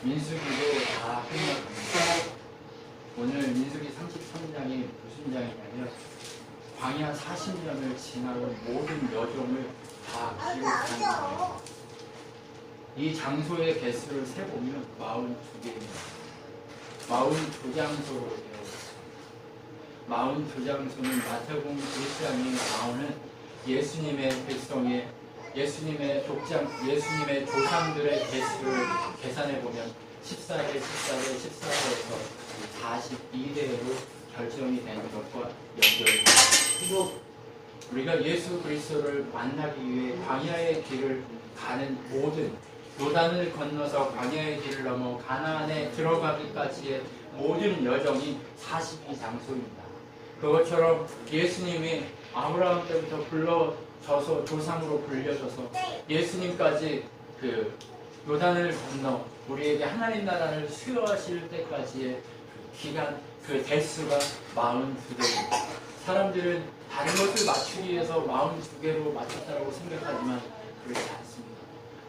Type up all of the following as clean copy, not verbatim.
민수기도 다 끝났습니다. 오늘 민수기 33장이 무슨 장이냐면 광야 40년을 지나온 모든 여정을 다 기록한 장이에요. 이 장소의 개수를 세보면 42개입니다. 42장소로 되어 있습니다. 42장소는 마태복음 1장에 나오는 예수님의 백성의 예수님의 조상들의 개수를 계산해보면 14대, 14대, 14대에서 42대로 결정이 되는 것과 연결됩니다. 그리고 우리가 예수 그리스도를 만나기 위해 광야의 길을 가는 모든 요단을 건너서 광야의 길을 넘어 가나안에 들어가기까지의 모든 여정이 42장소입니다. 그것처럼 예수님이 아브라함 때부터 불러져서 조상으로 불려져서 예수님까지 그 요단을 건너 우리에게 하나님 나라를 수여하실 때까지의 그 기간, 그 대수가 42대입니다. 사람들은 다른 것을 맞추기 위해서 42개로 맞췄다고 생각하지만 그렇지 않습니다.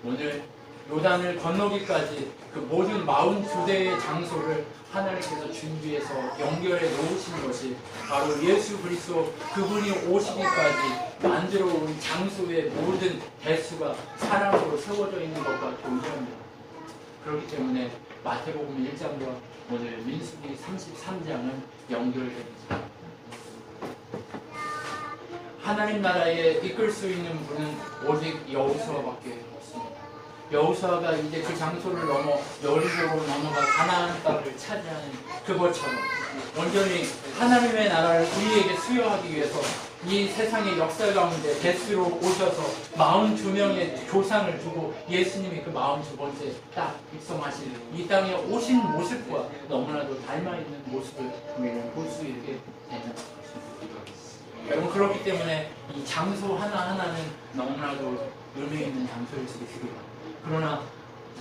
오늘 요단을 건너기까지 그 모든 42대의 장소를 하나님께서 준비해서 연결해 놓으신 것이 바로 예수 그리스도 그분이 오시기까지 만들어 온 장소의 모든 대수가 사람으로 세워져 있는 것과 동일합니다. 그렇기 때문에 마태복음 1장과 오늘 민수기 33장은 연결됩니다. 하나님 나라에 이끌 수 있는 분은 오직 여호수아밖에 없습니다. 여호수아가 이제 그 장소를 넘어 여리고로 넘어가 가나안 땅을 차지하는 그것처럼 온전히 하나님의 나라를 우리에게 수여하기 위해서 이 세상의 역사 가운데 대수로 오셔서 42명의 조상을 두고 예수님이 그 42번째 딱 입성하신 이 땅에 오신 모습과 너무나도 닮아있는 모습을 우리는 볼 수 있게 되는 것입니다. 여러분, 그렇기 때문에 이 장소 하나하나는 너무나도 의미 있는 장소일 수 있습니다. 그러나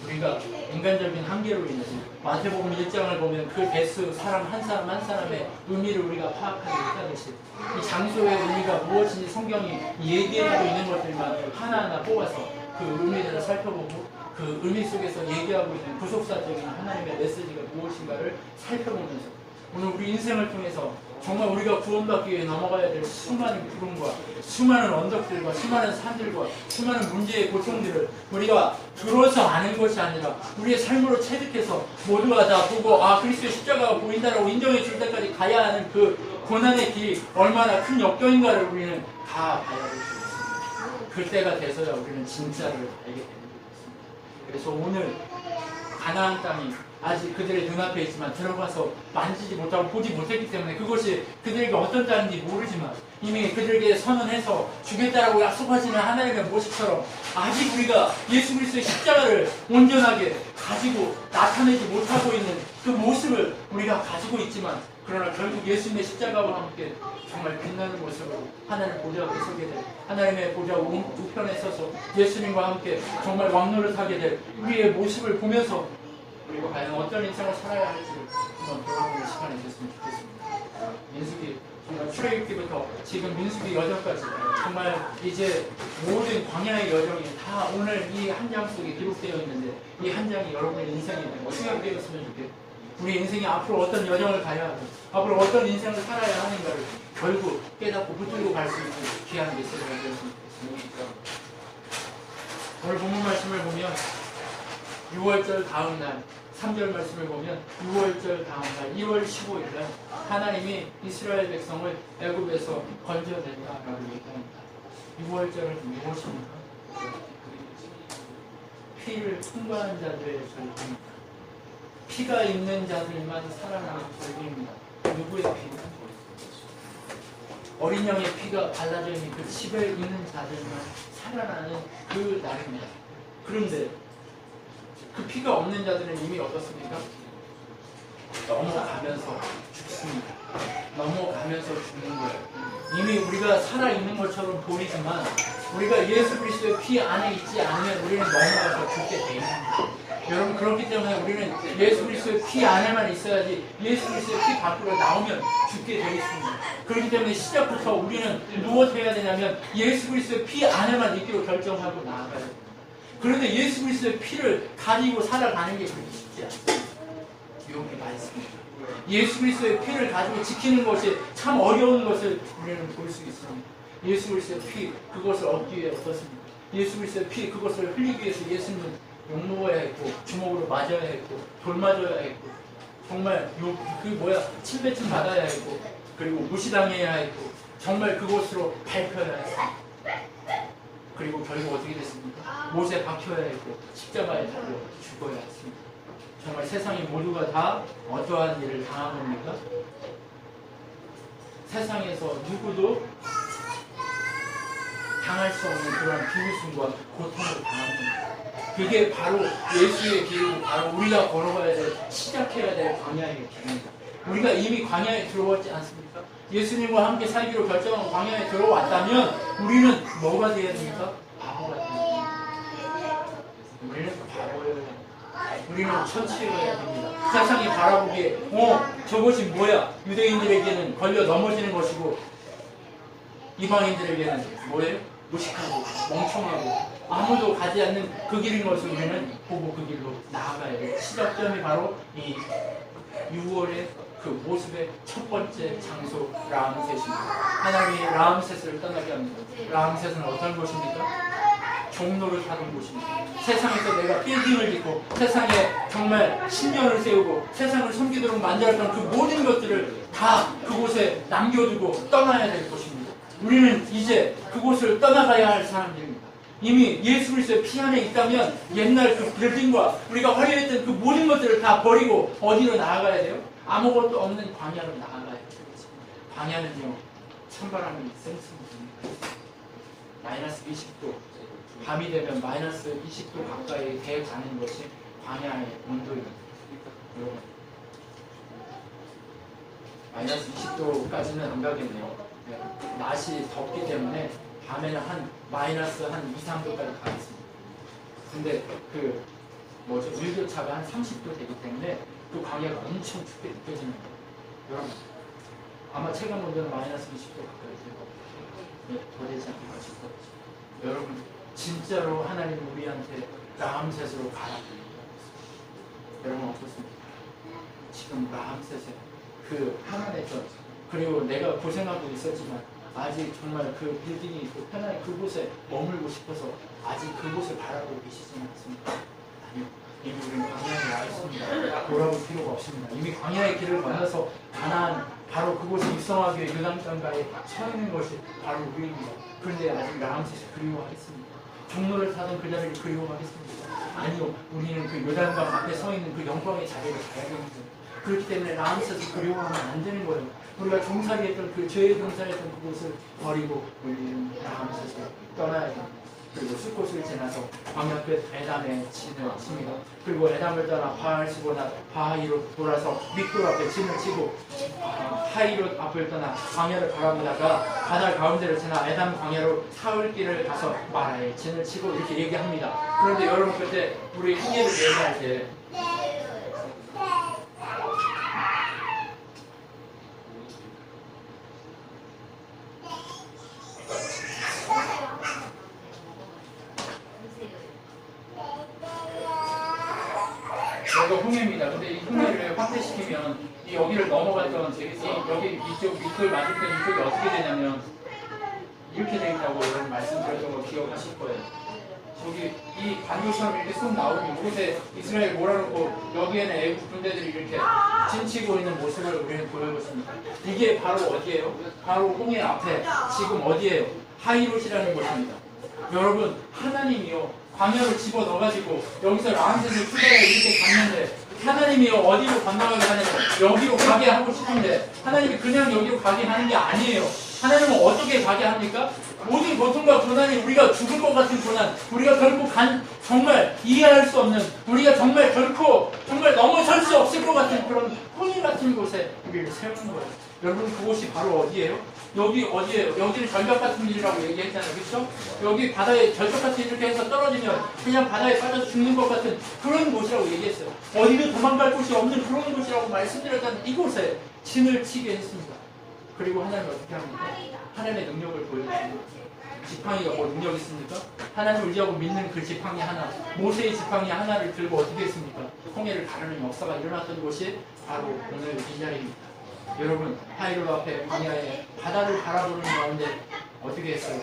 우리가 인간적인 한계로 인해서 마태복음 1장을 보면 그 개수 사람 한 사람 한 사람의 의미를 우리가 파악하지 못하듯이 이 장소의 의미가 무엇인지 성경이 얘기하고 있는 것들만 하나하나 뽑아서 그 의미들을 살펴보고 그 의미 속에서 얘기하고 있는 구속사적인 하나님의 메시지가 무엇인가를 살펴보면서 오늘 우리 인생을 통해서 정말 우리가 구원받기 위해 넘어가야 될 수많은 구름과 수많은 언덕들과 수많은 산들과 수많은 문제의 고통들을 우리가 들어서 아는 것이 아니라 우리의 삶으로 체득해서 모두가 다 보고 그리스도의 십자가가 보인다라고 인정해 줄 때까지 가야 하는 그 고난의 길이 얼마나 큰 역경인가를 우리는 다 봐야 할 수 있습니다. 그때가 돼서야 우리는 진짜를 알게 되는 것입니다. 그래서 오늘 가나안 땅이 아직 그들의 눈앞에 있지만 들어가서 만지지 못하고 보지 못했기 때문에 그것이 그들에게 어떤 땅인지 모르지만 이미 그들에게 선언해서 주겠다라고 약속하시는 하나님의 모습처럼 아직 우리가 예수 그리스도의 십자가를 온전하게 가지고 나타내지 못하고 있는 그 모습을 우리가 가지고 있지만 그러나 결국 예수님의 십자가와 함께 정말 빛나는 모습으로 하나님 보좌 앞에 서게 될 하나님의 보좌 우편에 서서 예수님과 함께 정말 왕노릇하게 될 우리의 모습을 보면서 우리가 과연 어떤 인생을 살아야 할지를 한번 돌아보는 시간이 됐으면 좋겠습니다. 민수기 정말 출애굽기부터 지금 민수기 여정까지 정말 이제 모든 광야의 여정이 다 오늘 이 한 장 속에 기록되어 있는데 이 한 장이 여러분의 인생에 어떻게 되었으면 좋겠고 우리 인생이 앞으로 어떤 여정을 가야 하고 앞으로 어떤 인생을 살아야 하는가를 결국 깨닫고 붙들고 갈 수 있는 귀한 메시지가 되었으면 좋겠습니다. 오늘 본문 말씀을 보면 6월절 다음 날 3절 말씀을 보면 6월절 다음 날 2월 15일 날 하나님이 이스라엘 백성을 애굽에서 건져냈다라고 얘기합니다. 6월절은 무엇입니까? 피를 통과한 자들의 절기입니다. 피가 있는 자들만 살아나는 절기입니다. 누구의 피는? 어린 양의 피가 발라져 있는 그 집에 있는 자들만 살아나는 그 날입니다. 그런데 그 피가 없는 자들은 이미 어떻습니까? 넘어가면서 죽습니다. 넘어가면서 죽는 거예요. 이미 우리가 살아있는 것처럼 보이지만 우리가 예수 그리스도의 피 안에 있지 않으면 우리는 넘어가서 죽게 돼 있는 거예요. 여러분, 그렇기 때문에 우리는 예수 그리스도의 피 안에만 있어야지 예수 그리스도의 피 밖으로 나오면 죽게 되겠습니다. 그렇기 때문에 시작부터 우리는 무엇 해야 되냐면 예수 그리스도의 피 안에만 있기로 결정하고 나아가야 됩니다. 그런데 예수 그리스도의 피를 가지고 살아가는 게 그렇게 쉽지 않습니다. 여기 말씀입니다. 예수 그리스도의 피를 가지고 지키는 것이 참 어려운 것을 우리는 볼 수 있습니다. 예수 그리스도의 피, 그것을 얻기 위해 어떻습니까? 예수 그리스도의 피, 그것을 흘리기 위해서 예수님은 욕먹어야 했고, 주먹으로 맞아야 했고, 돌 맞아야 했고, 정말 침뱉음 받아야 했고, 그리고 무시당해야 했고, 정말 그곳으로 밟혀야 했고, 그리고 결국 어떻게 됐습니까? 못에 박혀야 했고, 십자가에 달려 죽어야 했습니다. 정말 세상의 모두가 다 어떠한 일을 당한 겁니까? 세상에서 누구도 당할 수 없는 그런 비웃음과 고통을 당합니다. 그게 바로 예수의 길이고 바로 우리가 걸어가야 될, 시작해야 될 광야의 길입니다. 우리가 이미 광야에 들어왔지 않습니까? 예수님과 함께 살기로 결정한 광야에 들어왔다면 우리는 뭐가 되어야 됩니까? 바보가 되어야 됩니다. 우리는 바보여야 됩니다. 우리는 천치여야 됩니다. 세상이 바라보기에 저것이 뭐야? 유대인들에게는 걸려 넘어지는 것이고 이방인들에게는 뭐예요? 무식하고 멍청하고 아무도 가지 않는 그 길인 것을 우리는 보고 그 길로 나아가야 돼요. 시작점이 바로 이 6월의 그 모습의 첫 번째 장소 라암셋입니다. 하나님이 라암셋을 떠나게 합니다. 라암셋은 어떤 곳입니까? 종로를 타던 곳입니다. 세상에서 내가 빌딩을 짓고 세상에 정말 신념을 세우고 세상을 섬기도록 만들었던 그 모든 것들을 다 그곳에 남겨두고 떠나야 될 것입니다. 우리는 이제 그곳을 떠나가야 할 사람들입니다. 이미 예수 그리스도의 피 안에 있다면 옛날 그 빌딩과 우리가 화려했던 그 모든 것들을 다 버리고 어디로 나아가야 돼요? 아무것도 없는 광야로 나아가야 돼요. 광야는요, 찬바람이 쌩쌩합니다. 마이너스 20도, 밤이 되면 마이너스 20도 가까이 돼가는 것이 광야의 온도입니다. 여러분, 마이너스 20도까지는 안 가겠네요. 낮이 덥기 때문에 밤에는 한 마이너스 한 2, 3도까지 가겠습니다. 근데 일교차가 한 30도 되기 때문에 그 광야가 엄청 춥게 느껴지는 거예요. 여러분, 아마 체감 온도는 마이너스 20도 가까이 되고 더 되지 않을까 싶어요. 여러분, 진짜로 하나님 우리한테 라암셋으로 가라고 얘기하고 있습니다. 여러분 어떻습니까? 지금 라암셋에 그 편안했던, 그리고 내가 고생하고 있었지만 아직 정말 그 빌딩이 있고 편안히 그곳에 머물고 싶어서 아직 그곳을 바라보고 계시지는 않습니다. 아니요, 이미 우리는 광야에 와 있습니다. 돌아볼 필요가 없습니다. 이미 광야의 길을 건너서 가나안, 바로 그곳에 입성하기 위해 요단강가에 서 있는 것이 바로 우리입니다. 그런데 아직 라암셋이 그리워하겠습니다. 종로를 타던 그 자리를 그리워하겠습니다. 아니요, 우리는 그 요단강 앞에 서 있는 그 영광의 자리를 가야 됩니다. 그렇기 때문에 라암셋을 그리워하면 안 되는 거예요. 우리가 종살이했던 그 죄의 종살이했던 그곳을 버리고 우리는 라암셋을 떠나야 됩니다. 그리고 숫꽃을 지나서 광야끝 에담에 진을 칩니다. 그리고 에담을 떠나 바알스보나 바하이로 돌아서 믹돌 앞에 진을 치고 하이롯 앞을 떠나 광야를 바라보다가 바다 가운데를 지나 에담 광야로 사흘길을 가서 마라에 진을 치고 이렇게 얘기합니다. 그런데 여러분, 그때 우리 흥예를 얘기할 때 여기가 홍해입니다. 근데 이 홍해를 확대시키면 이 여기를 넘어갔던 여기 이쪽 밑을 맞은편 이쪽이 어떻게 되냐면 이렇게 되어 있다고 여러분 말씀드렸던 거 기억하실 거예요. 저기 이 반도처럼 이렇게 쏙 나오면 이곳에 이스라엘 몰아놓고 여기에는 애국 군대들이 이렇게 진치고 있는 모습을 우리는 보여줬습니다. 이게 바로 어디예요? 바로 홍해 앞에 지금 어디예요? 하이롯이라는 곳입니다. 여러분, 하나님이요, 광야로 집어 넣어가지고 여기서 라암셋을 출발해 이렇게 갔는데 하나님이 어디로 건너가게 하냐면 여기로 가게 하고 싶은데 하나님이 그냥 여기로 가게 하는 게 아니에요. 하나님은 어떻게 가게 합니까? 모든 고통과 고난이 우리가 죽을 것 같은 고난, 우리가 결코 정말 이해할 수 없는, 우리가 정말 결코 정말 넘어설 수 없을 것 같은 그런 혼인 같은 곳에 우리를 세우는 거예요. 여러분, 그곳이 바로 어디예요? 여기 어디예요? 여기는 절벽 같은 길이라고 얘기했잖아요. 그렇죠? 여기 바다에 절벽 같이 이렇게 해서 떨어지면 그냥 바다에 빠져서 죽는 것 같은 그런 곳이라고 얘기했어요. 어디도 도망갈 곳이 없는 그런 곳이라고 말씀드렸던 이곳에 진을 치게 했습니다. 그리고 하나님은 어떻게 합니까? 하나님의 능력을 보여주시고 지팡이가 뭐 능력 있습니까? 하나님을 의지하고 믿는 그 지팡이 하나, 모세의 지팡이 하나를 들고 어떻게 했습니까? 홍해를 가르는 역사가 일어났던 곳이 바로 오늘 이 자리입니다. 여러분, 하이로 앞에 광야에 바다를 바라보는 가운데 어떻게 했어요?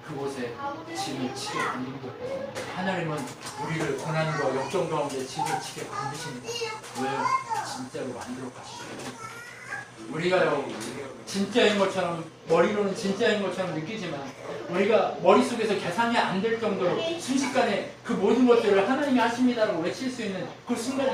그곳에 짐을 치게 만든 거예요. 하나님은 우리를 고난과 역경 가운데 짐을 치게 만드십니다. 왜요? 진짜로 만들어 가시죠. 우리가요, 진짜인 것처럼, 머리로는 진짜인 것처럼 느끼지만 우리가 머릿속에서 계산이 안 될 정도로 순식간에 그 모든 것들을 하나님이 하십니다라고 외칠 수 있는 그 순간이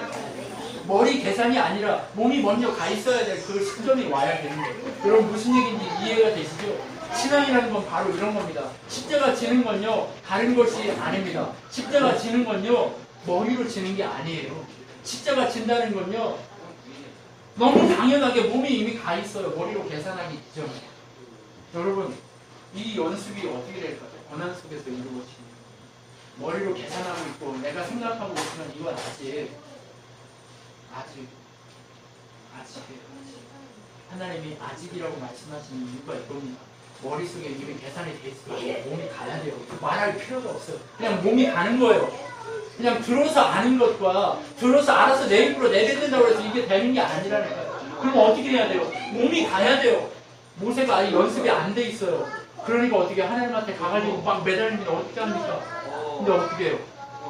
머리 계산이 아니라 몸이 먼저 가 있어야 될 그 시점이 와야 되는 거예요. 여러분, 무슨 얘기인지 이해가 되시죠? 신앙이라는 건 바로 이런 겁니다. 십자가 지는 건요, 다른 것이 아닙니다. 십자가 지는 건요, 머리로 지는 게 아니에요. 십자가 진다는 건요, 너무 당연하게 몸이 이미 가 있어요. 머리로 계산하기 이전에. 여러분, 이 연습이 어떻게 될까요? 고난 속에서 이루어지는. 머리로 계산하고 있고 내가 생각하고 있으면 이건 아직 하나님이 아직이라고 말씀하시는 이유가 이겁니다. 머릿속에 이미 계산이 돼 있어요. 몸이 가야 돼요. 말할 필요가 없어요. 그냥 몸이 가는 거예요. 그냥 들어서 아는 것과 들어서 알아서 내 입으로 내뱉는다고 해서 이게 되는 게 아니라는 거예요. 그럼 어떻게 해야 돼요? 몸이 가야 돼요. 모세가 아예 연습이 안 돼 있어요. 그러니까 어떻게 하나님한테 가가지고 막 매달리면 어떻게 합니까? 근데 어떻게 해요?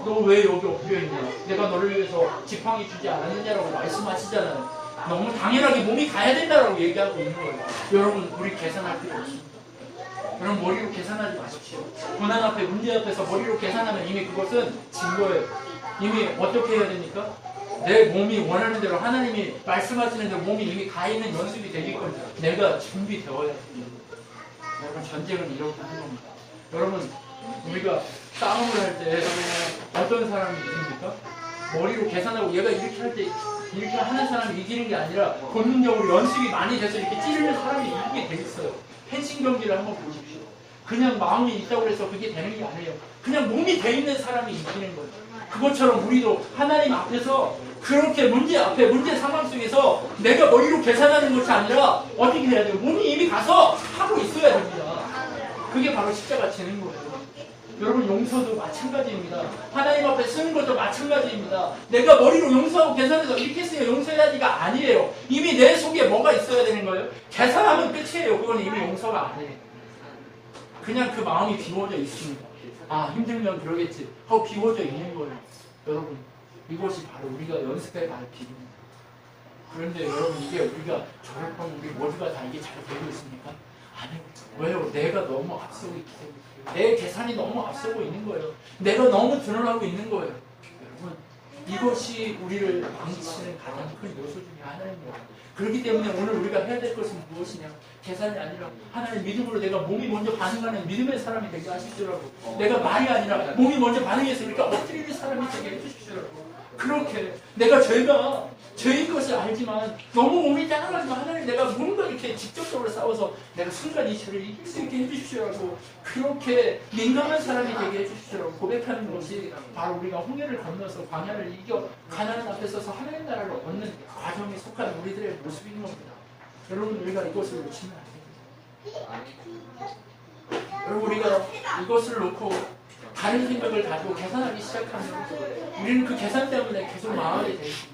너 왜 여기 엎드려 있냐? 내가 너를 위해서 지팡이 주지 않았느냐라고 말씀하시잖아요. 너무 당연하게 몸이 가야 된다라고 얘기하고 있는 거예요. 여러분, 우리 계산할 필요 없습니다. 여러분, 머리로 계산하지 마십시오. 고난 앞에, 문제 앞에서 머리로 계산하면 이미 그것은 진 거예요. 이미 어떻게 해야 됩니까? 내 몸이 원하는 대로 하나님이 말씀하시는 대로 몸이 이미 가 있는 연습이 되게끔 내가 준비되어야 됩니다. 여러분, 전쟁은 이렇게 하는 겁니다. 여러분, 우리가 싸움을 할 때 어떤 사람이 이깁니까? 머리로 계산하고 얘가 이렇게 할 때 이렇게 하는 사람이 이기는 게 아니라 본능적으로 연습이 많이 돼서 이렇게 찌르는 사람이 이기게 돼 있어요. 펜싱 경기를 한번 보십시오. 그냥 마음이 있다고 해서 그게 되는 게 아니에요. 그냥 몸이 돼 있는 사람이 이기는 거예요. 그것처럼 우리도 하나님 앞에서 그렇게 문제 앞에, 문제 상황 속에서 내가 머리로 계산하는 것이 아니라 어떻게 해야 돼요? 몸이 이미 가서 하고 있어야 됩니다. 그게 바로 십자가 지는 거예요. 여러분, 용서도 마찬가지입니다. 하나님 앞에 쓰는 것도 마찬가지입니다. 내가 머리로 용서하고 계산해서 이렇게 했으니까 용서해야지가 아니에요. 이미 내 속에 뭐가 있어야 되는 거예요? 계산하면 끝이에요. 그건 이미 용서가 아니에요. 그냥 그 마음이 비워져 있습니다. 아, 힘들면 그러겠지 하고 비워져 있는 거예요. 여러분, 이것이 바로 우리가 연습해야 할 길입니다. 그런데 여러분, 이게 우리가 저렇게 우리 모두가 다 이게 잘 되고 있습니까? 아니요. 왜요? 내가 너무 앞서고 있기 때문에. 내 계산이 너무 앞서고 있는 거예요. 내가 너무 드러나고 있는 거예요. 여러분, 이것이 우리를 망치는 가장 큰 요소 중에 하나입니다. 그렇기 때문에 오늘 우리가 해야 될 것은 무엇이냐? 계산이 아니라 하나님 믿음으로 내가 몸이 먼저 반응하는 믿음의 사람이 되게 하십시오라고. 내가 말이 아니라 몸이 먼저 반응했으니까 엎드리는 사람이 되게 해주십시오라고. 그렇게 내가 죄인 것을 알지만 너무 몸이 작아가지고 하나님 내가 뭔가 이렇게 직접적으로 싸워서 내가 순간 이 죄를 이길 수 있게 해주십시오라고, 그렇게 민감한 사람이 되게 해주십시오라고 고백하는 것이 바로 우리가 홍해를 건너서 광야를 이겨 가나안 앞에 서서 하나님 나라를 얻는 과정에 속한 우리들의 모습인 겁니다. 여러분, 우리가 이것을 놓치면 안 됩니다. 여러분, 우리가 이것을 놓고 다른 생각을 가지고 계산하기 시작하면 우리는 그 계산 때문에 계속 망하게 되어 있습니다.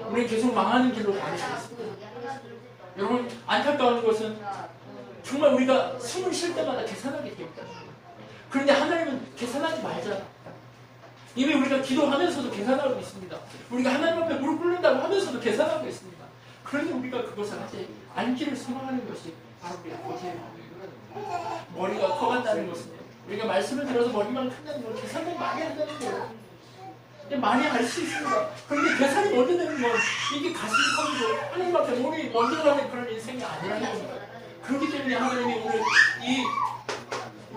우리는 계속 망하는 길로 가게 되어 있습니다. 여러분, 안타까운 것은 정말 우리가 숨을 쉴 때마다 계산하게 되어 있다. 그런데 하나님은 계산하지 말자. 이미 우리가 기도하면서도 계산하고 있습니다. 우리가 하나님 앞에 무릎 꿇는다고 하면서도 계산하고 있습니다. 그런데 우리가 그것을 하지 않기를 소망하는 것이 바로 우리의 고집입니다. 머리가 커간다는 것은요, 우리가 말씀을 들어서 머리만 큰다는 건 계산을 많이 한다는 거예요. 많이 알 수 있습니다. 그런데 계산이 먼저 되는 건 이게 가슴이 커지고 하나님 앞에 몸이 먼저 가는 그런 인생이 아니라는 겁니다. 그렇기 때문에 하나님이 오늘 이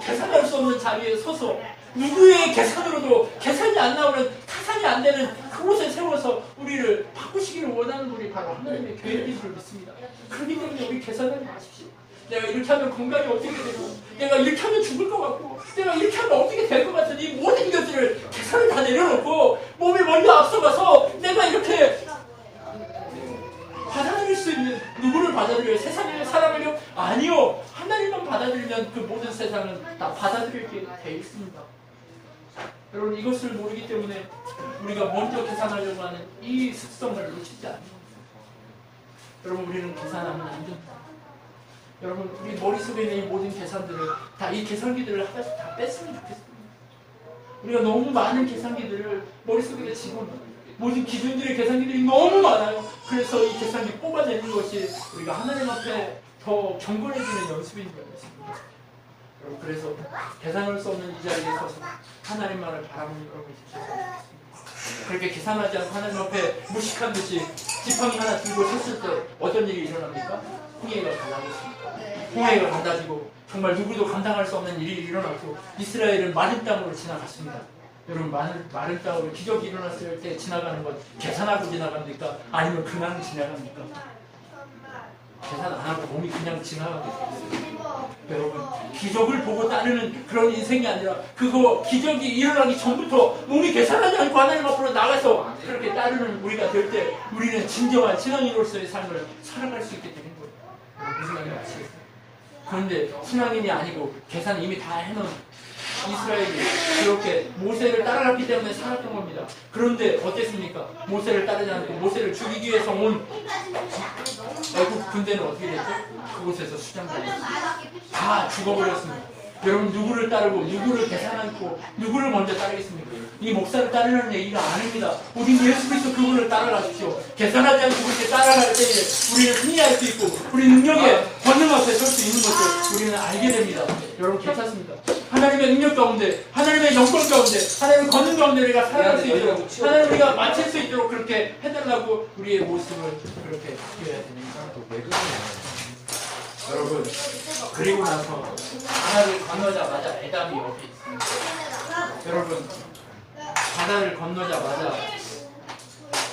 계산할 수 없는 자리에 서서 누구의 계산으로도 계산이 안 나오는, 타산이 안 되는 그곳에 세워서 우리를 바꾸시기를 원하는 분이 바로 하나님의 교회인 줄 믿습니다. 그렇기 때문에 우리 계산하지 마십시오. 내가 이렇게 하면 건강이 어떻게 되고, 내가 이렇게 하면 죽을 것 같고, 내가 이렇게 하면 어떻게 될 것 같은 이 모든 것들을 계산을 다 내려놓고 몸이 먼저 앞서가서 내가 이렇게 받아들일 수 있는, 누구를 받아들여요? 세상을, 사람을요? 아니요. 하나님만 받아들여요. 받아들이면 그 모든 세상은 다 받아들이게 돼 있습니다. 여러분 이것을 모르기 때문에 우리가 먼저 계산하려고 하는 이 습성을 놓치지 않는 겁니다. 여러분 우리는 계산하면 안 됩니다. 여러분 우리 머릿속에 있는 이 모든 계산들을 다 이 계산기들을 하나씩 다 뺐으면 좋겠습니다. 우리가 너무 많은 계산기들을 머릿속에 집어넣어요. 모든 기준들의 계산기들이 너무 많아요. 그래서 이 계산기 뽑아내는 것이 우리가 하나님 앞에 더 경건해지는 연습인 줄 알겠습니다. 여러분 그래서 계산할 수 없는 이 자리에 서서 하나님만을 바라보는 여러분이 되셨습니다. 그렇게 계산하지 않고 하나님 앞에 무식한 듯이 지팡이 하나 들고 섰을 때 어떤 일이 일어납니까? 홍해가 갈라졌습니다. 홍해가 갈라지고 정말 누구도 감당할 수 없는 일이 일어났고 이스라엘은 마른 땅으로 지나갔습니다. 여러분 마른 땅으로 기적이 일어났을 때 지나가는 건 계산하고 지나갑니까? 아니면 그냥 지나갑니까? 계산 안 하고 몸이 그냥 지나가게 돼요. 여러분 기적을 보고 따르는 그런 인생이 아니라 그거 기적이 일어나기 전부터 몸이 계산하지 않고 하나님 앞으로 나가서 그렇게 따르는 우리가 될 때 우리는 진정한 신앙인으로서의 삶을 살아갈 수 있게 되는 거예요. 무슨 말인지 아시겠어요? 그런데 신앙인이 아니고 계산 이미 다 해놓은 이스라엘이 그렇게 모세를 따라갔기 때문에 살았던 겁니다. 그런데 어땠습니까? 모세를 따르지 않고 모세를 죽이기 위해서 온 애국 군대는 어떻게 됐죠? 그곳에서 수장당했습니다. 다 죽어버렸습니다. 여러분 누구를 따르고 누구를 계산하고 누구를 먼저 따르겠습니까? 이 목사를 따르는 얘기가 아닙니다. 우리 예수 그리스도 그분을 따라가십시오. 계산하지 않고 그렇게 따라갈 때에 우리는 승리할 수 있고 우리 능력의 권능 앞에 설 수 있는 것을 우리는 알게 됩니다. 여러분 괜찮습니다. 하나님의 능력 가운데 하나님의 영광 가운데 하나님의 권능 가운데 우리가 살아갈 수 있도록 하나님 우리가 마칠 수 있도록 그렇게 해달라고 우리의 모습을 그렇게 바뀌어야 됩니다. 여러분 그리고 나서 바다를 건너자마자 에담이 옆에 있습니다. 여러분 바다를 건너자마자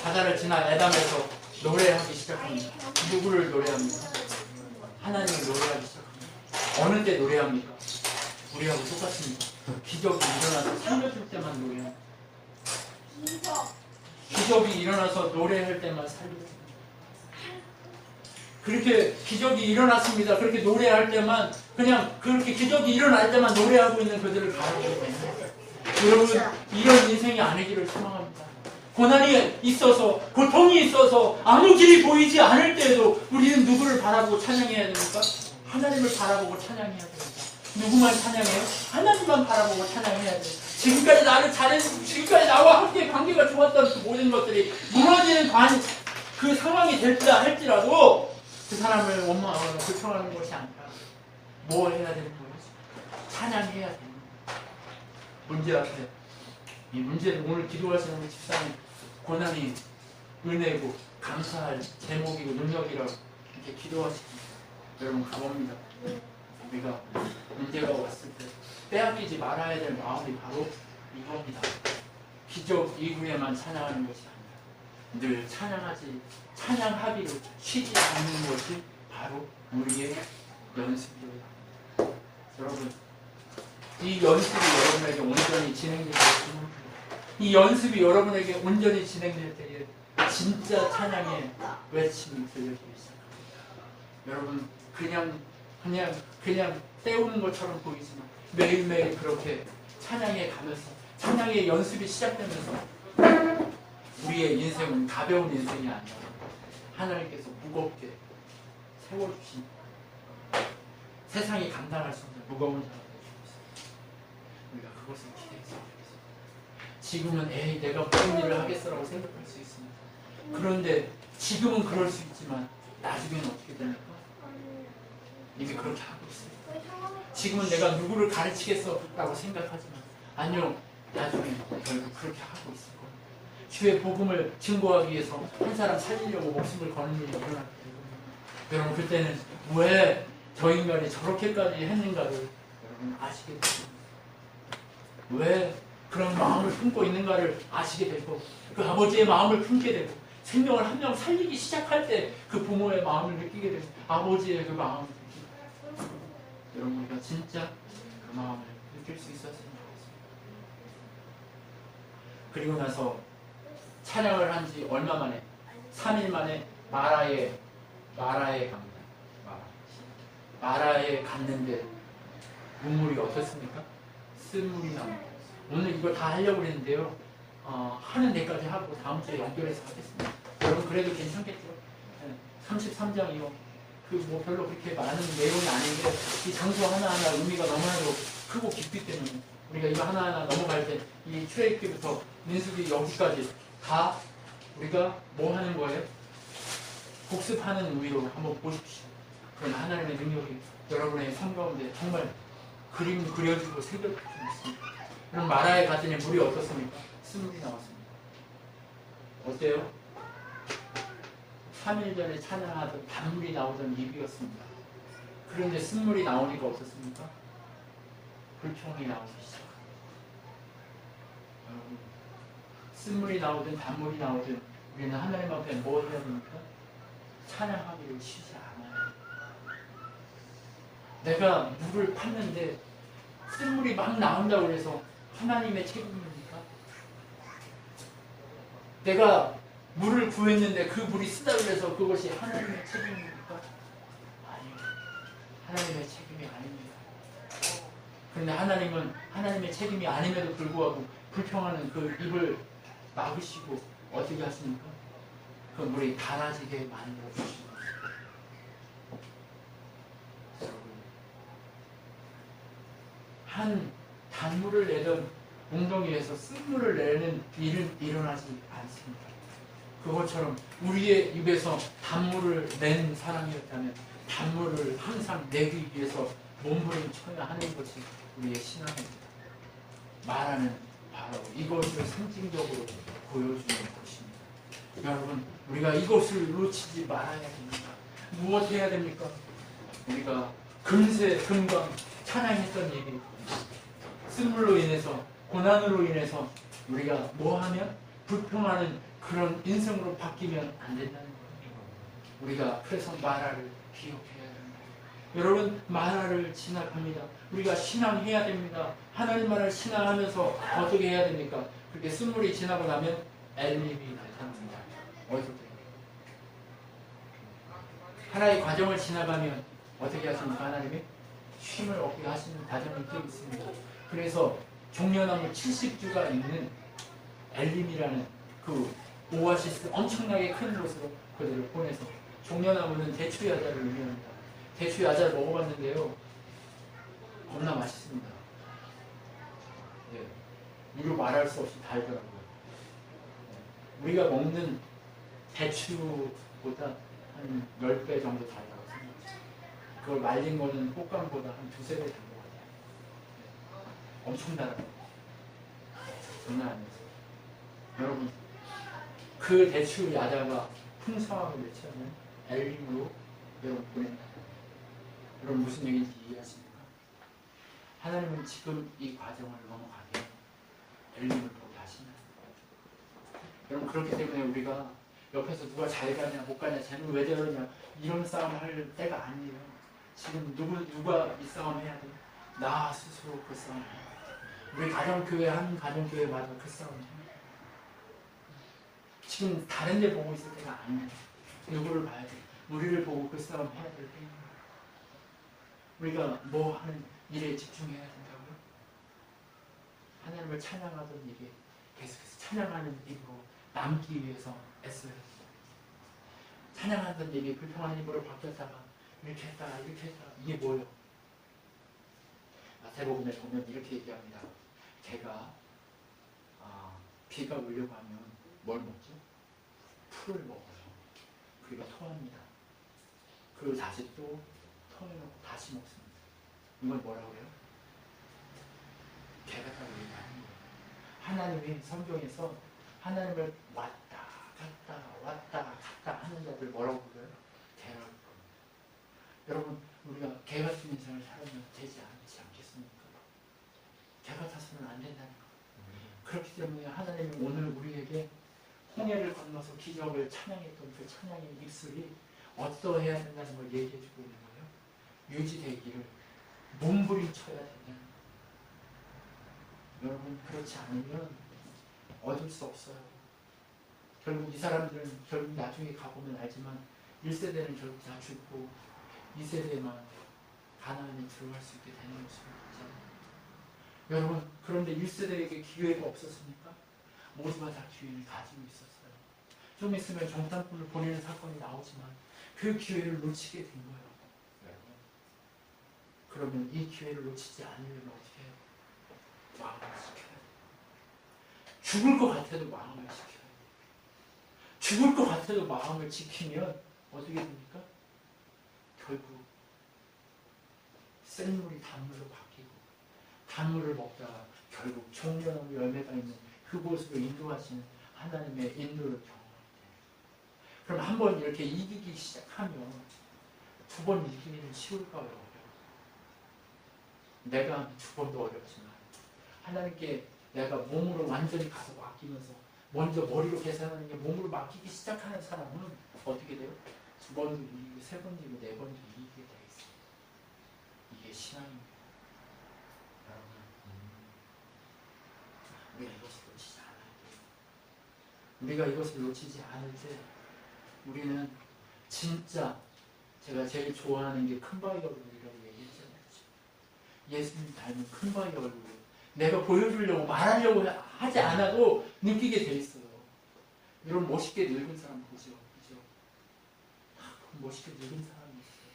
바다를 지나 에담에서 노래하기 시작합니다. 누구를 노래합니까? 하나님을 노래하기 시작합니다. 어느 때 노래합니까? 우리하고 똑같습니다. 기적이 일어나서 살려줄 때만 노래합니다. 기적이 일어나서 노래할 때만 살려줍니다. 그렇게 기적이 일어났습니다. 그렇게 노래할 때만 그냥 그렇게 기적이 일어날 때만 노래하고 있는 그들을 바라보고 있는 여러분 이런 인생이 아니기를 소망합니다. 고난이 있어서 고통이 있어서 아무 길이 보이지 않을 때에도 우리는 누구를 바라보고 찬양해야 됩니까? 하나님을 바라보고 찬양해야 됩니다. 누구만 찬양해요? 하나님만 바라보고 찬양해야 돼요. 지금까지 나를 잘해주고 지금까지 나와 함께 관계가 좋았던 그 모든 것들이 무너지는 그 상황이 될다 할지라도 그 사람을 원망하거나 불평하는 것이 아니라 뭐 해야 되는 거예요? 찬양해야 됩니다. 문제 앞에 이 문제를 오늘 기도하시는 우리 집사님 고난이 은혜고 감사할 제목이고 능력이라고 이렇게 기도하십니다. 여러분 그겁니다. 우리가 문제가 왔을 때 빼앗기지 말아야 될 마음이 바로 이겁니다. 기적 이후에만 찬양하는 것이 아니라 늘 찬양하기를 쉬지 않는 것이 바로 우리의 연습입니다. 여러분 이 연습이 여러분에게 온전히 진행될 때 이 연습이 여러분에게 온전히 진행될 때에 진짜 찬양의 외침이 들려지기 시작합니다. 여러분 그냥 때우는 것처럼 보이지만 매일매일 그렇게 찬양해 가면서 찬양의 연습이 시작되면서 우리의 인생은 가벼운 인생이 아니라 하나님께서 무겁게 세워주신 세상이 감당할 수 없는 무거운 자가 되어주셨습니다. 우리가 그것을 기대해서 지금은 에이 내가 무슨 일을 하겠어라고 생각할 수 있습니다. 그런데 지금은 그럴 수 있지만 나중에는 어떻게 됩니까? 이미 그렇게 하고 있어요. 지금은 내가 누구를 가르치겠어라고 생각하지만 아니요 나중에 결국 그렇게 하고 있을 거예요. 주의 복음을 증거하기 위해서 한 사람 살리려고 목숨을 거는 일이 일어날 거예요. 여러분 그때는 왜 저 인간이 저렇게까지 했는가를 여러분 아시게 됩니다. 왜 그런 마음을 품고 있는가를 아시게 되고 그 아버지의 마음을 품게 되고 생명을 한 명 살리기 시작할 때 그 부모의 마음을 느끼게 되고 아버지의 그 마음을 느끼게 됩니다. 여러분 우리가 진짜 그 마음을 느낄 수 있었으면 좋겠습니다. 그리고 나서 찬양을 한 지 얼마 만에 3일 만에 마라에 갑니다. 마라에 갔는데 문물이 어떻습니까? 쓴물이 나옵니다. 오늘 이거 다 하려고 했는데요. 하는 데까지 하고 다음 주에 연결해서 하겠습니다. 여러분 그래도 괜찮겠죠? 33장이요. 그 뭐 별로 그렇게 많은 내용이 아닌데 이 장소 하나하나 의미가 너무나도 크고 깊기 때문에 우리가 이거 하나하나 넘어갈 때 이 출애굽기부터 민수기 여기까지 다 우리가 뭐 하는 거예요? 복습하는 의미로 한번 보십시오. 그럼 하나님의 능력이 여러분의 삶 가운데 정말 그림 그려지고 새겨질 수 있습니다. 그럼 마라의 가든에 물이 어떻습니까? 쓴물이 나왔습니다. 어때요? 3일 전에 찬양하던 단물이 나오던 입이었습니다. 그런데 쓴물이 나오니까 어떻습니까? 불평이 나오기 시작합니다. 여러분, 쓴물이 나오든 단물이 나오든 우리는 하나님 앞에 뭐 해야 됩니까? 찬양하기를 쉬지 않아요. 내가 물을 팠는데 쓴물이 막 나온다고 해서 하나님의 책임입니까? 내가 물을 구했는데 그 물이 쓰다고 해서 그것이 하나님의 책임입니까? 아니요. 하나님의 책임이 아닙니다. 그런데 하나님은 하나님의 책임이 아님에도 불구하고 불평하는 그 입을 막으시고 어떻게 하십니까? 그 물이 달아지게 만들어 주시고 한 단물을 내던 웅덩이에서 쓴물을 내는 일은 일어나지 않습니다. 그것처럼 우리의 입에서 단물을 낸 사람이었다면 단물을 항상 내기 위해서 몸부림쳐야 하는 것이 우리의 신앙입니다. 말하는 바로 이것을 상징적으로 보여주는 것입니다. 여러분, 우리가 이것을 놓치지 말아야 됩니다. 무엇 해야 됩니까? 우리가 금세 금방 찬양했던 얘기, 쓴물로 인해서 고난으로 인해서 우리가 뭐하면 불평하는 그런 인생으로 바뀌면 안 된다는 거예요. 우리가 그래서 마라를 기억해야 됩니다. 여러분, 마라를 진압합니다. 우리가 신앙해야 됩니다. 하나님 말을 신앙하면서 어떻게 해야 됩니까? 그렇게 쓴물이 지나고 나면 엘림이 나타납니다. 어떻게? 하나의 과정을 지나가면 어떻게 하십니까? 하나님이 쉼을 얻게 하시는 과정이 또 있습니다. 그래서 종려나무 70주가 있는 엘림이라는 그 오아시스 엄청나게 큰 곳으로 그들을 보내서 종려나무는 대추야자를 의미합니다. 대추야자를 먹어봤는데요. 겁나 맛있습니다. 예, 이로 말할 수 없이 달더라고요. 우리가 먹는 대추보다 한 10배 정도 달다고 생각해요. 그걸 말린 거는 꽃감보다 한 2~3배 단 것 같아요. 엄청 달아요. 장난 아니었어요. 여러분, 그 대추 야자가 풍성함을 외치면 엘림으로 여러분 보낸다. 여러분 무슨 얘기인지 이해하십니까? 하나님은 지금 이 과정을 넘어가게 엘림을 보게 하신다. 여러분, 그렇기 때문에 우리가 옆에서 누가 잘 가냐 못 가냐 쟤는 왜 저러냐 이런 싸움 할 때가 아니에요. 지금 누가 이 싸움 해야 돼? 나 스스로 그 싸움 해야 돼. 우리 가정교회 한 가정교회마다 그 싸움 해야 돼. 지금 다른 데 보고 있을 때가 아니에요. 누구를 봐야 돼? 우리를 보고 그 싸움 해야 될 때입니다. 우리가 뭐 하는 일에 집중해야 된다고요? 하나님을 찬양하던 일에 계속해서 찬양하는 입으로 남기 위해서 애써야 됩니다. 찬양하던 일이 불평한 입으로 바뀌었다가 이렇게 했다가 이렇게 했다가 이게 뭐예요? 마태복음에 보면 이렇게 얘기합니다. 개가 비가 오려고 하면 뭘 먹죠? 풀을 먹어요. 그리고 토합니다. 그리고 다시 또 토해놓고 다시 먹습니다. 이걸 뭐라고 해요? 개가 다 얘기하는 거예요. 하나님이 성경에서 하나님을 왔다 갔다 하는 자들 뭐라고 불러요? 개라고 불러요. 여러분, 우리가 개 같은 인생을 살면 되지 않겠습니까? 개 같아서는 안 된다는 거예요. 그렇기 때문에 하나님이 오늘 우리에게 홍해를 건너서 기적을 찬양했던 그 찬양의 입술이 어떠해야 된다는 걸 얘기해주고 있는 거예요. 유지되기를 몸부림쳐야 된다는 거예요. 여러분, 그렇지 않으면 얻을 수 없어요. 결국 이 사람들은 결국 나중에 가보면 알지만 1세대는 결국 다 죽고 2세대만 가나안에 들어갈 수 있게 되는 것입니다. 여러분, 그런데 1세대에게 기회가 없었습니까? 모두가 다 기회를 가지고 있었어요. 좀 있으면 정탐꾼을 보내는 사건이 나오지만 그 기회를 놓치게 된 거예요. 그러면 이 기회를 놓치지 않으려면 어떻게 해요? 마음을 지켜야 돼요. 죽을 것 같아도 마음을 지켜야 돼요. 죽을 것 같아도 마음을 지키면 어떻게 됩니까? 결국 생물이 단물로 바뀌고 단물을 먹다가 결국 종려나무 열매가 있는 그곳으로 인도하시는 하나님의 인도를 경험해요. 그럼 한번 이렇게 이기기 시작하면 두 번 이기기는 쉬울까요? 어려워요? 내가 두 번도 어렵지만 하나님께 내가 몸으로 완전히 가서 맡기면서 먼저 머리로 계산하는 게 몸으로 맡기기 시작하는 사람은 어떻게 돼요? 두 번도 이기고 세 번도 이기고 네 번도 이기게 돼 있어요. 이게 신앙입니다. 여러분, 우리가 이것을 놓치지 않아야 돼요. 우리가 이것을 놓치지 않을 때 우리는 진짜 제가 제일 좋아하는 게 큰바위 얼굴이라고 얘기했잖아요. 예수님 닮은 큰바위 얼굴. 내가 보여주려고 말하려고 하지 않아도 느끼게 돼 있어요. 이런 멋있게 늙은 사람 보죠. 그죠? 멋있게 늙은 사람이 있어요.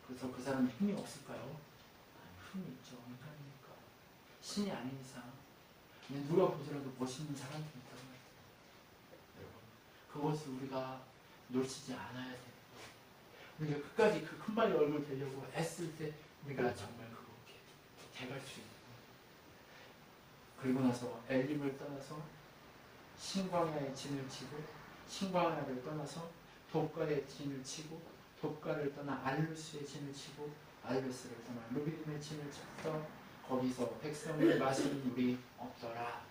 그래서 그 사람은 힘이 없을까요? 힘이 있죠. 인간이니까. 신이 아닌 이상 누가 보더라도 멋있는 사람들이 있다는 거예요. 여러분, 그것을 우리가 놓치지 않아야 돼요. 우리가 끝까지 그 큰바위 얼굴 되려고 애쓸 때 우리가 정말 그렇게 돼갈 수 있는 거예요. 그리고 나서 엘림을 떠나서 신광야의 진을 치고 신광야를 떠나서 독가의 진을 치고 독가를 떠나 알루스의 진을 치고 알루스를 떠나 르비딤의 진을 쳐서 거기서 백성을 마시는 물이 없더라.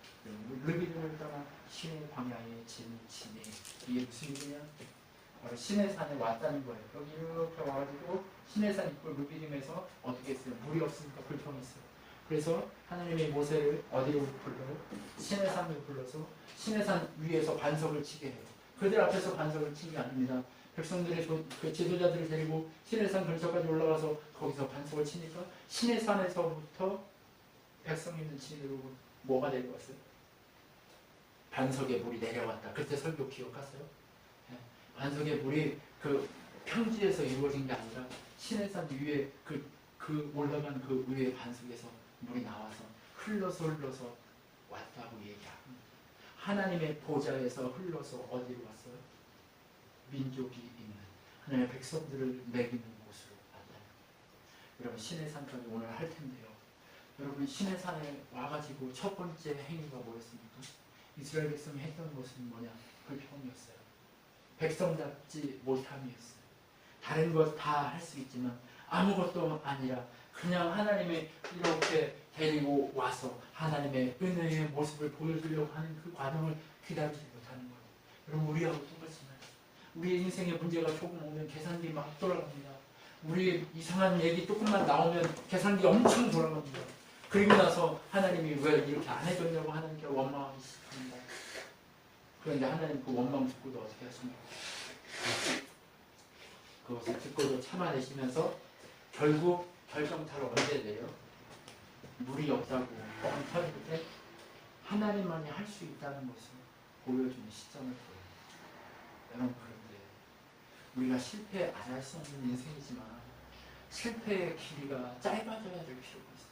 르비딤을 떠나 신의 광야의 진을 치니 이게 무슨 일이냐? 바로 신의 산에 왔다는 거예요. 여기 이렇게 와가지고 신의 산 입구 르비딤에서 어떻게 했어요? 물이 없으니까 불평했어요. 그래서 하나님이 모세를 어디로 불러요? 신의 산을 불러서 신의 산 위에서 반석을 치게 해요. 그들 앞에서 반석을 치는 게 아닙니다. 백성들의 그 지도자들을 데리고 신의 산 근처까지 올라가서 거기서 반석을 치니까 신의 산에서부터 백성 있는 진으로 뭐가 내려왔어요? 반석에 물이 내려왔다. 그때 설교 기억하세요? 네. 반석의 물이 그 평지에서 이루어진 게 아니라 신의 산 위에 그 올라간 그 위에 반석에서 물이 나와서 흘러서 왔다고 얘기합니다. 하나님의 보좌에서 흘러서 어디로 왔어요? 민족이 있는 하나님의 백성들을 먹이는 곳으로 왔다. 여러분, 신의 산까지 오늘 할 텐데요. 여러분, 신의 산에 와가지고 첫 번째 행위가 뭐였습니까? 이스라엘 백성이 했던 것은 뭐냐? 불평이었어요. 백성답지 못함이었어요. 다른 것 다 할 수 있지만 아무것도 아니라 그냥 하나님의 이렇게 데리고 와서 하나님의 은혜의 모습을 보여주려고 하는 그 과정을 기다리지 못하는 거예요. 여러분, 우리하고 똑같습니다. 우리의 인생에 문제가 조금 오면 계산기 막 돌아갑니다. 우리의 이상한 얘기 조금만 나오면 계산기 엄청 돌아갑니다. 그리고 나서 하나님이 왜 이렇게 안 해줬냐고 하나님께 원망하기 시작합니다. 그런데 하나님 그 원망 듣고도 어떻게 하십니까? 그것을 듣고도 참아내시면서 결국 결정타를 언제 내려? 물이 없다고 뻥 터질 때 하나님만이 할 수 있다는 것을 보여주는 시점을 보여요. 여러분, 그런데 우리가 실패 안 할 수 없는 인생이지만 실패의 길이가 짧아져야 될 필요가 있어요.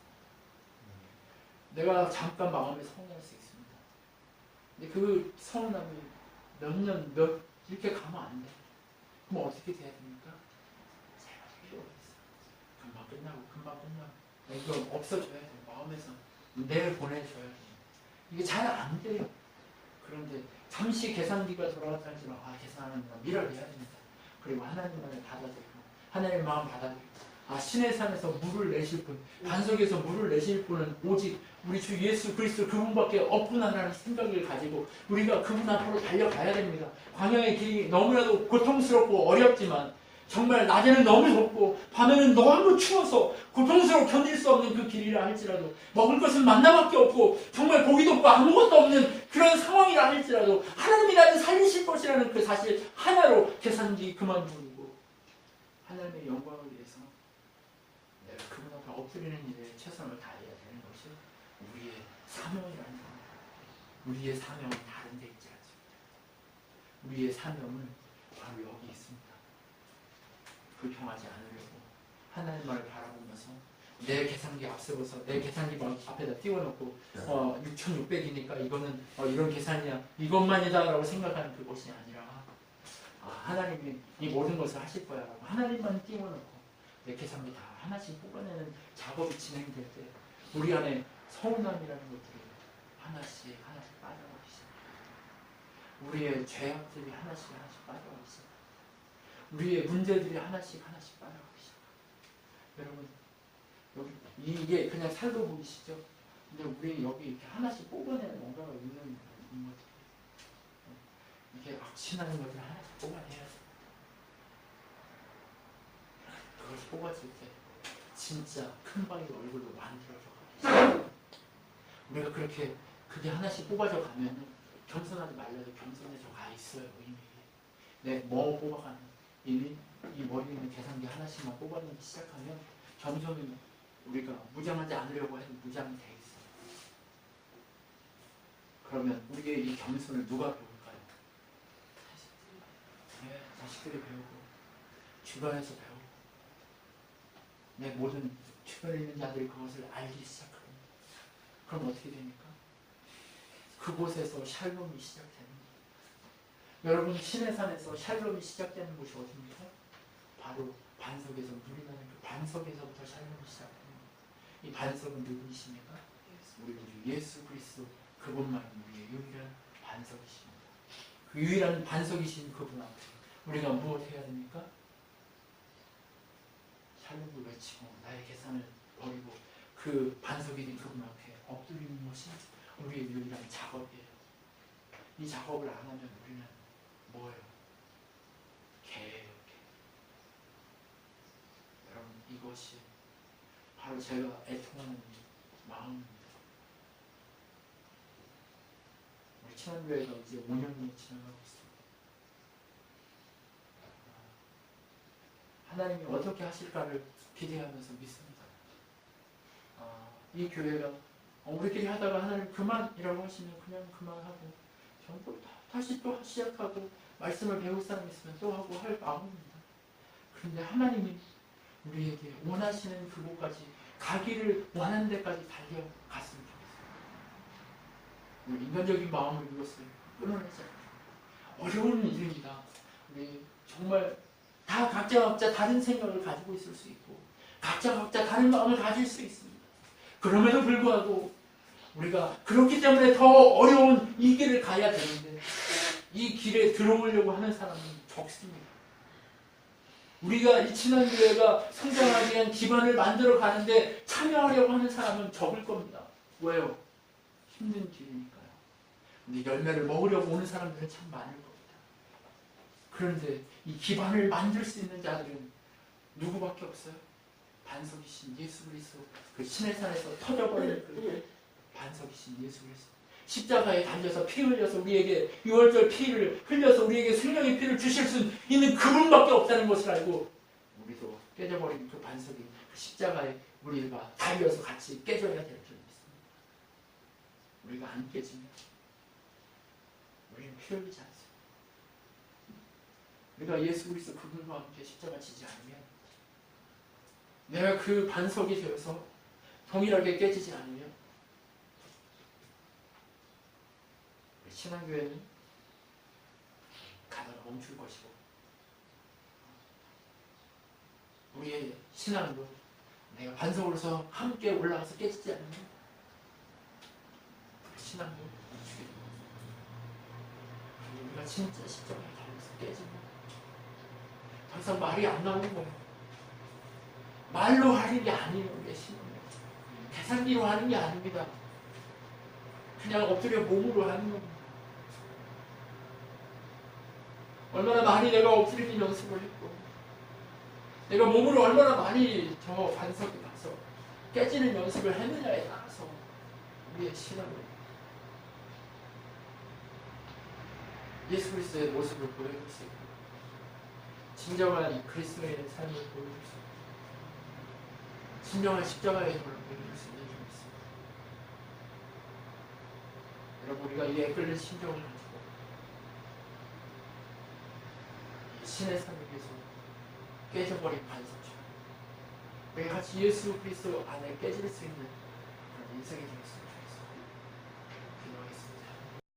내가 잠깐 마음에 서운할 수 있습니다. 근데 그 서운함이 몇 년, 이렇게 가면 안 돼. 그럼 어떻게 돼야 됩니까? 짧아질 필요가 있어요. 금방 끝나고. 이거 없어져야 돼요. 마음에서. 내일 보내줘야 돼요. 이게 잘 안 돼요. 그런데 잠시 계산기가 돌아갔다 할지는 계산하는 거 밀어내야 됩니다. 그리고 하나님만을 받아들이고 하나님의 마음 받아들이고 신의 산에서 물을 내실 분, 반석에서 물을 내실 분은 오직 우리 주 예수 그리스도 그분밖에 없구나라는 생각을 가지고 우리가 그분 앞으로 달려가야 됩니다. 광야의 길이 너무나도 고통스럽고 어렵지만 정말 낮에는 너무 덥고 밤에는 너무 추워서 고통스럽고 견딜 수 없는 그 길이라 할지라도 먹을 것은 만나밖에 없고 정말 고기도 없고 아무것도 없는 그런 상황이라 할지라도 하나님이 나를 살리실 것이라는 그 사실 하나로 계산기 그만두고 하나님의 영광을 위해서 내가 그분 앞에 엎드리는 일에 최선을 다해야 되는 것이 우리의 사명이라는 겁니다. 우리의 사명은 다른 데 있지 않습니다. 우리의 사명은 바로 여기 있습니다. 불평하지 않으려고 하나님만을 바라보면서 내 계산기 앞세워서 내 계산기 앞에다 띄워놓고 6,600이니까 이거는 이런 계산이야 이것만이다 라고 생각하는 그것이 아니라 하나님이 이 모든 것을 하실 거야 라고 하나님만 띄워놓고 내 계산기 다 하나씩 뽑아내는 작업이 진행될 때 우리 안에 서운함이라는 것들이 하나씩 빠져나가기 시작합니다. 우리의 죄악들이 하나씩 빠져나가기 시작합니다. 우리의 문제들이 하나씩 빠져나가기 시작합니다. 여러분 여기 이게 그냥 살도 보이시죠? 근데 우리 여기 이렇게 하나씩 뽑아내는 뭔가가 있는 것들 이게 악취나는 것들 하나씩 뽑아내야 돼. 그것이 뽑아질 때 진짜 큰 바위 얼굴로 만들어져 가요. 우리가 그렇게 그게 하나씩 뽑아져 가면 겸손하지 말라도 겸손해져 가 있어요. 이미 내 뭐 뽑아가는 이미 이 머리에 있는 계산기 하나씩만 뽑아내기 시작하면 겸손히 우리가 무장하지 않으려고 해도 무장이 돼 있어요. 그러면 우리의 이 겸손을 누가 배울까요? 자식들이 배우고 주변에서 배우고 내 모든 주변에 있는 자들이 그것을 알기 시작합니다. 그럼 어떻게 됩니까? 그곳에서 샬롬이 시작됩니다. 여러분 시내산에서 샬롬이 시작되는 곳이 어디입니까? 바로 반석에서 물이 나는 그 반석에서부터 샬롬이 시작됩니다. 이 반석은 누구이십니까? 우리 예수 그리스도 그분만 우리의 유일한 반석이십니다. 그 유일한 반석이신 그분 앞에 우리가 무엇 해야 됩니까? 샬롬을 외치고 나의 계산을 버리고 그 반석이 된 그분 앞에 엎드리는 것이 우리의 유일한 작업이에요. 이 작업을 안 하면 우리는 뭐예요? 개예요. 여러분 이것이 바로 제가 애통하는 마음입니다. 우리 친환교회가 이제 5년이 지나가고 있습니다. 하나님이 어떻게 하실까를 기대하면서 믿습니다. 이 교회가 우리끼리 하다가 하나님 그만이라고 하시면 그냥 그만하고 전부 다시 또 시작하고 말씀을 배울 사람 있으면 또 하고 할 마음입니다. 그런데 하나님이 우리에게 원하시는 그곳까지 가기를 원하는 데까지 달려갔으면 좋겠어요. 인간적인 마음을 이것을 끊어내지 않고 어려운 일입니다. 우리 정말 다 각자 다른 생각을 가지고 있을 수 있고 각자 다른 마음을 가질 수 있습니다. 그럼에도 불구하고 우리가 그렇기 때문에 더 어려운 이 길을 가야 되는데 이 길에 들어오려고 하는 사람은 적습니다. 우리가 이 친환교회가 성장하기 위한 기반을 만들어 가는데 참여하려고 하는 사람은 적을 겁니다. 왜요? 힘든 길이니까요. 근데 열매를 먹으려고 오는 사람들은 참 많을 겁니다. 그런데 이 기반을 만들 수 있는 자들은 누구밖에 없어요? 반석이신 예수 그리스도 그 시내산에서 터져버린 그 반석이신 예수 그리스도 십자가에 달려서 피 흘려서 우리에게 유월절 피를 흘려서 우리에게 생명의 피를 주실 수 있는 그분밖에 없다는 것을 알고 우리도 깨져버린 그 반석이 그 십자가에 우리가 달려서 같이 깨져야 될 줄 믿습니다. 우리가 안 깨지면 우리는 피 흘리지 않습니다. 우리가 예수 그리스도 그분과 함께 십자가 지지 않으면 내가 그 반석이 되어서 동일하게 깨지지 않으면 신앙교회는 가다가 멈출 것이고 우리의 신앙도 내가 반석으로서 함께 올라가서 깨지지 않으면 신앙도 멈추게 됩니다. 우리가 진짜 십자가에 달려서 깨지면 더 이상 말이 안 나오는 거예요. 말로 하는 게 아니에요. 우리의 신앙은 계산기로 하는 게 아닙니다. 그냥 엎드려 몸으로 하는 겁니다. 얼마나 많이 내가 엎드리는 연습을 했고 내가 몸으로 얼마나 많이 저 반석에 가서 깨지는 연습을 했느냐에 따라서 우리의 신앙을 예수 그리스도의 모습을 보여줄 수 있고 진정한 이 그리스도의 삶을 보여줄 수 있고 진정한 십자가의 힘을 보여줄 수 있는 힘이 있습니다. 여러분, 우리가 이 애끓는 심정을 가지고 신의 삶을 위해서 깨져버린 반석처럼 우리가 같이 예수 그리스도 안에 깨질 수 있는